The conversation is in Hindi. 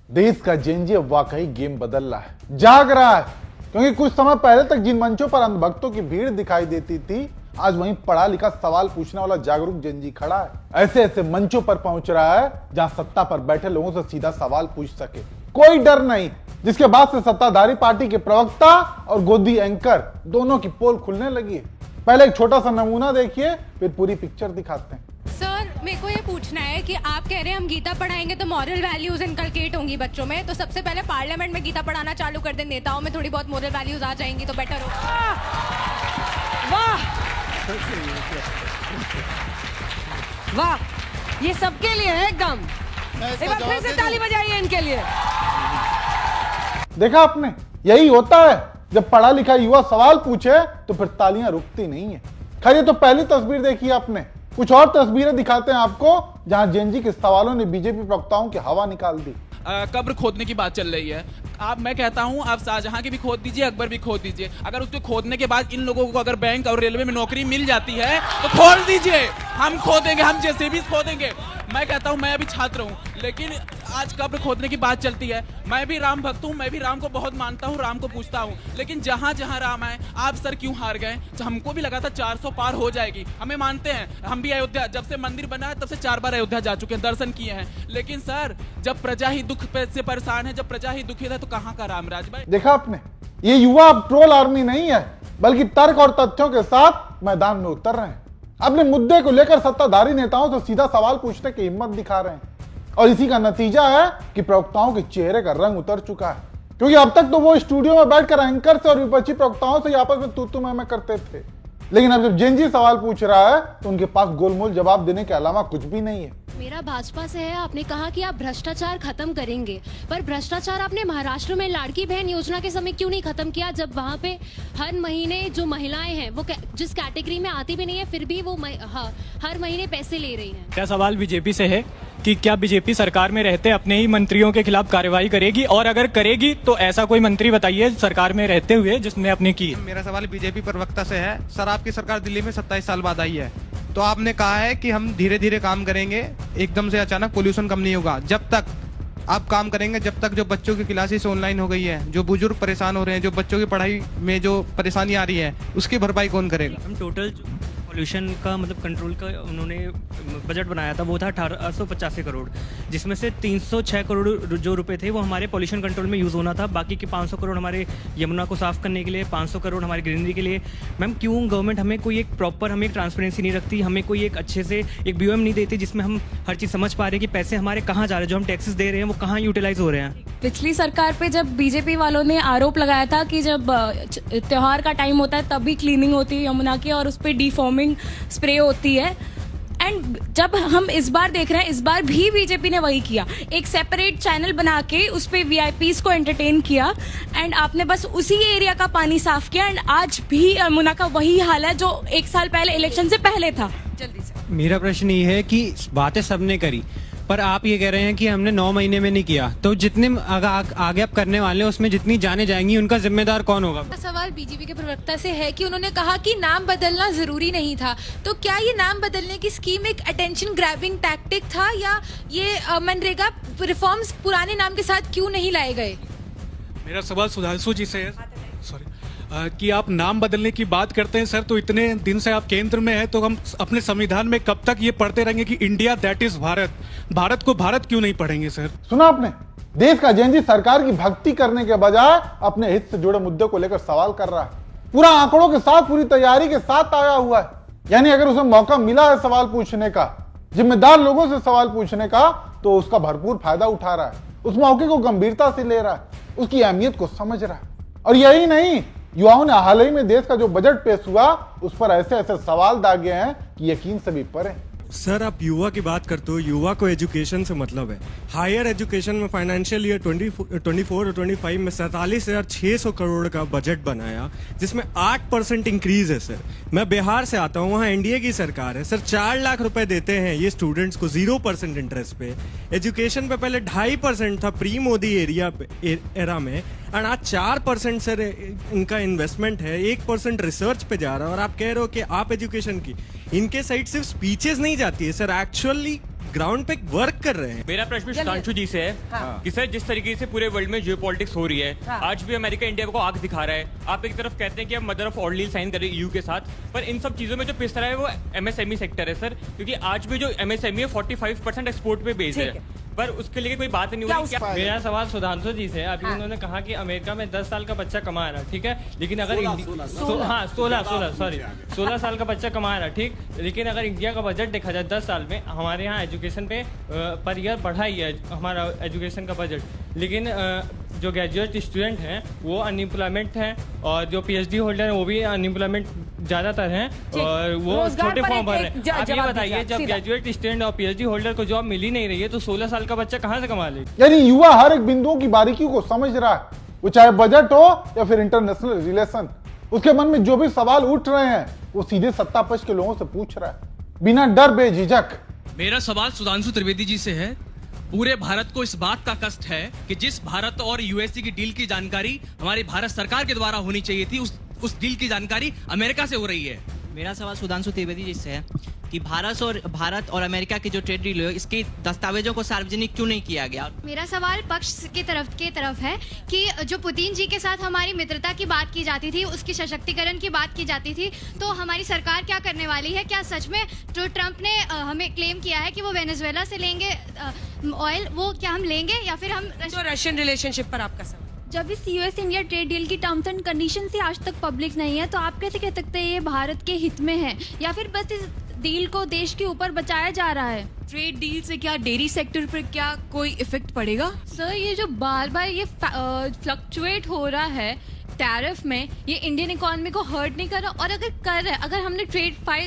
देश का जेनजी अब वाकई गेम बदल रहा है, जाग रहा है। क्योंकि कुछ समय पहले तक जिन मंचों पर अंधभक्तों की भीड़ दिखाई देती थी, आज वहीं पढ़ा लिखा सवाल पूछने वाला जागरूक जेनजी खड़ा है। ऐसे ऐसे मंचों पर पहुंच रहा है जहां सत्ता पर बैठे लोगों से सीधा सवाल पूछ सके, कोई डर नहीं। जिसके बाद से सत्ताधारी पार्टी के प्रवक्ता और गोदी एंकर दोनों की पोल खुलने लगी है। पहले एक छोटा सा नमूना देखिए, फिर पूरी पिक्चर दिखाते हैं। सर, मेरे को ये पूछना है कि आप कह रहे हैं हम गीता पढ़ाएंगे तो मॉरल वैल्यूज इनकलकेट होंगी बच्चों में, तो सबसे पहले पार्लियामेंट में गीता पढ़ाना चालू कर दें, नेताओं में थोड़ी बहुत मॉरल वैल्यूज आ जाएंगी तो बेटर हो। वाह वाह, ये सबके लिए है एकदम। एक बार फिर से ताली बजाइए इनके लिए। देखा आपने, यही होता है जब पढ़ा लिखा युवा सवाल पूछे तो फिर तालियां रुकती नहीं है। खैर, ये तो पहली तस्वीर देखी आपने, कुछ और तस्वीरें दिखाते हैं आपको जहां जेनजी के सवालों ने बीजेपी प्रवक्ताओं की हवा निकाल दी। कब्र खोदने की बात चल रही है। मैं कहता हूं आप शाहजहां की भी खोद दीजिए, अकबर भी खोद दीजिए। अगर उसके खोदने के बाद इन लोगों को अगर बैंक और रेलवे में नौकरी मिल जाती है तो खोल दीजिए, हम खोदेंगे, हम जैसे भी खोदेंगे। मैं कहता हूं मैं अभी छात्र हूं, लेकिन आज कब्र खोदने की बात चलती है। मैं भी राम भक्त हूं, मैं भी राम को बहुत मानता हूं, राम को पूछता हूं, लेकिन जहां जहां राम है आप सर क्यों हार गए? हमको भी लगा था 400 पार हो जाएगी, हमें मानते हैं, हम भी अयोध्या जब से मंदिर बना है तब से 4 बार अयोध्या जा चुके हैं, दर्शन किए हैं। लेकिन सर, जब प्रजा ही दुख से परेशान है, जब प्रजा ही दुखित है, तो कहां का रामराज भाई? देखा आपने, ये युवा अब ट्रोल आर्मी नहीं है, बल्कि तर्क और तथ्यों के साथ मैदान में उतर रहे हैं। अपने मुद्दे को लेकर सत्ताधारी नेताओं से सीधा सवाल पूछने की हिम्मत दिखा रहे हैं। और इसी का नतीजा है कि प्रवक्ताओं के चेहरे का रंग उतर चुका है। क्योंकि अब तक तो वो स्टूडियो में बैठकर एंकर से और विपक्षी प्रवक्ताओं से आपस में तू मैं करते थे, लेकिन अब जब जेनजी सवाल पूछ रहा है तो उनके पास गोलमोल जवाब देने के अलावा कुछ भी नहीं है। मेरा भाजपा से है, आपने कहा कि आप भ्रष्टाचार खत्म करेंगे, पर भ्रष्टाचार आपने महाराष्ट्र में लाड़की बहन योजना के समय क्यों नहीं खत्म किया, जब वहाँ पे हर महीने जो महिलाएं हैं वो जिस कैटेगरी में आती भी नहीं है फिर भी वो हर महीने पैसे ले रही हैं। क्या सवाल बीजेपी से है कि क्या बीजेपी सरकार में रहते अपने ही मंत्रियों के खिलाफ कार्रवाई करेगी, और अगर करेगी तो ऐसा कोई मंत्री बताइए सरकार में रहते हुए जिसने अपने की। मेरा सवाल बीजेपी प्रवक्ता से है। सर, आपकी सरकार दिल्ली में 27 साल बाद आई है, तो आपने कहा है कि हम धीरे धीरे काम करेंगे, एकदम से अचानक पोल्यूशन कम नहीं होगा। जब तक आप काम करेंगे, जब तक जो बच्चों की क्लासेस ऑनलाइन हो गई है, जो बुजुर्ग परेशान हो रहे हैं, जो बच्चों की पढ़ाई में जो परेशानी आ रही है, उसकी भरपाई कौन करेगा? हम टोटल पॉल्यूशन का मतलब कंट्रोल का उन्होंने बजट बनाया था, वो था 1885 करोड़, जिसमें से 306 करोड़ जो रुपए थे वो हमारे पॉल्यूशन कंट्रोल में यूज़ होना था। बाकी के 500 करोड़ हमारे यमुना को साफ़ करने के लिए, 500 करोड़ हमारी ग्रीनरी के लिए। मैम, क्यों गवर्नमेंट हमें कोई एक प्रॉपर हमें ट्रांसपेरेंसी नहीं रखती, हमें कोई एक अच्छे से एक BOM नहीं देती जिसमें हम हर चीज़ समझ पा रहे हैं कि पैसे हमारे कहाँ जा रहे हैं, जो हम टैक्सेस दे रहे हैं वो कहाँ यूटिलाइज हो रहे हैं। पिछली सरकार पे जब बीजेपी वालों ने आरोप लगाया था कि जब त्योहार का टाइम होता है तभी क्लीनिंग होती है यमुना की और उस पर डिफॉर्मिंग स्प्रे होती है, एंड जब हम इस बार देख रहे हैं इस बार भी बीजेपी ने वही किया, एक सेपरेट चैनल बना के उस पे VIPs को एंटरटेन किया, एंड आपने बस उसी एरिया का पानी साफ किया, एंड आज भी यमुना का वही हाल है जो 1 साल पहले इलेक्शन से पहले था। जल्दी से मेरा प्रश्न ये है कि बातें सबने करी, पर आप ये कह रहे हैं कि हमने 9 महीने में नहीं किया, तो जितने आगे आप करने वाले हैं उसमें जितनी जाने जाएंगी उनका जिम्मेदार कौन होगा? सवाल बीजेपी के प्रवक्ता से है कि उन्होंने कहा कि नाम बदलना जरूरी नहीं था, तो क्या ये नाम बदलने की स्कीम एक अटेंशन ग्रैबिंग टैक्टिक था, या ये मनरेगा रिफॉर्म्स पुराने नाम के साथ क्यों नहीं लाए गए? मेरा सवाल सुधांशु जी से है, सॉरी, कि आप नाम बदलने की बात करते हैं सर, तो इतने दिन से आप केंद्र में हैं, तो हम अपने संविधान में कब तक ये पढ़ते रहेंगे कि India that is Bharat, Bharat को भारत क्यों नहीं पढ़ेंगे सर? सुना आपने, देश का जेनजी सरकार की भक्ति करने के बजाय अपने हित से जुड़े मुद्दे को लेकर सवाल कर रहा है, पूरा आंकड़ों के साथ, पूरी तैयारी के साथ आया हुआ है। यानी अगर उसे मौका मिला है सवाल पूछने का, जिम्मेदार लोगों से सवाल पूछने का, तो उसका भरपूर फायदा उठा रहा है, उस मौके को गंभीरता से ले रहा है, उसकी अहमियत को समझ रहा है। और यही नहीं, युवाओं ने हाल ही में देश का जो बजट पेश हुआ उस पर ऐसे ऐसे सवाल दागे हैं कि यकीन से भी परे। सर, आप युवा की बात करते हो, युवा को एजुकेशन से मतलब है। हायर एजुकेशन में फाइनेंशियल ईयर 24 और 25 में 47,600 करोड़ का बजट बनाया, जिसमें 8% इंक्रीज है सर। मैं बिहार से आता हूँ, वहाँ NDA की सरकार है सर, 4 लाख रुपए देते हैं ये स्टूडेंट्स को 0% इंटरेस्ट पे। एजुकेशन पे पहले 2.5% था प्री मोदी एरा में, और आज 4% सर इनका इन्वेस्टमेंट है, 1% रिसर्च पे जा रहा है। और आप कह रहे हो कि आप एजुकेशन की, इनके साइड सिर्फ स्पीचेस नहीं जाती है सर, एक्चुअली ग्राउंड पे वर्क कर रहे हैं। मेरा प्रश्न सुधांशु जी से है कि सर जिस तरीके से पूरे वर्ल्ड में जियोपॉलिटिक्स हो रही है, आज भी अमेरिका इंडिया को आग दिखा रहा है। आप एक तरफ कहते हैं कि हम mother of all deal sign करें ईयू के साथ, पर इन सब चीजों में जो पिस रहा है वो एमएसएमई सेक्टर है सर, क्योंकि आज भी जो एमएसएमई है 45% एक्सपोर्ट पे बेस्ड है, पर उसके लिए कोई बात नहीं हो रही। मेरा सवाल सुधांशु जी से, अभी उन्होंने कहा कि अमेरिका में 10 साल का बच्चा कमा रहा है, ठीक है, लेकिन अगर 16 साल का बच्चा कमा रहा है, ठीक, लेकिन अगर इंडिया का बजट देखा जाए 10 साल में, हमारे यहाँ एजुकेशन पे पर ईयर बढ़ा ही है हमारा एजुकेशन का बजट, लेकिन जो ग्रेजुएट स्टूडेंट हैं वो अनएम्प्लॉयमेंट हैं, और जो पीएचडी होल्डर हैं वो भी अनएम्प्लॉयमेंट ज्यादातर हैं, और वो छोटे फॉर्म भर रहे हैं। आप ये बताइए, जब ग्रेजुएट स्टूडेंट और पीएचडी होल्डर को जॉब मिल ही नहीं रही है तो 16 साल का बच्चा कहाँ से कमा लेगा? यानी युवा हर एक बिंदुओं की बारीकियों को समझ रहा है, वो चाहे बजट हो या फिर इंटरनेशनल रिलेशन। उसके मन में जो भी सवाल उठ रहे हैं वो सीधे सत्तापक्ष के लोगों से पूछ रहा है, बिना डर बेझिझक। मेरा सवाल सुधांशु त्रिवेदी जी से है। पूरे भारत को इस बात का कष्ट है कि जिस भारत और यूएसए की डील की जानकारी हमारी भारत सरकार के द्वारा होनी चाहिए थी, उस डील की जानकारी अमेरिका से हो रही है। मेरा सवाल सुधांशु त्रिवेदी जी से है कि भारत और अमेरिका की जो ट्रेड डील है, इसके दस्तावेजों को सार्वजनिक क्यों नहीं किया गया? मेरा सवाल पक्ष के तरफ है कि जो पुतिन जी के साथ हमारी मित्रता की बात की जाती थी, उसकी सशक्तिकरण की बात की जाती थी, तो हमारी सरकार क्या करने वाली है? क्या सच में जो ट्रंप ने हमें क्लेम किया है कि वो वेनेजुएला से लेंगे ऑयल, वो क्या हम लेंगे या फिर हम रशियन रिलेशनशिप पर आपका सवाल? जब इस यूएस इंडिया ट्रेड डील की टर्म्स एंड कंडीशन से आज तक पब्लिक नहीं है, तो आप कैसे कह सकते हैं ये भारत के हित में है, या फिर बस इस डील को देश के ऊपर बचाया जा रहा है? ट्रेड डील से क्या डेयरी सेक्टर पर क्या कोई इफेक्ट पड़ेगा? सर, ये जो बार बार ये फ्लक्चुएट हो रहा है टैरिफ में, ये इंडियन इकोनॉमी को हर्ट नहीं कर रहा, और अगर कर रहा है, अगर हमने ट्रेड फाइल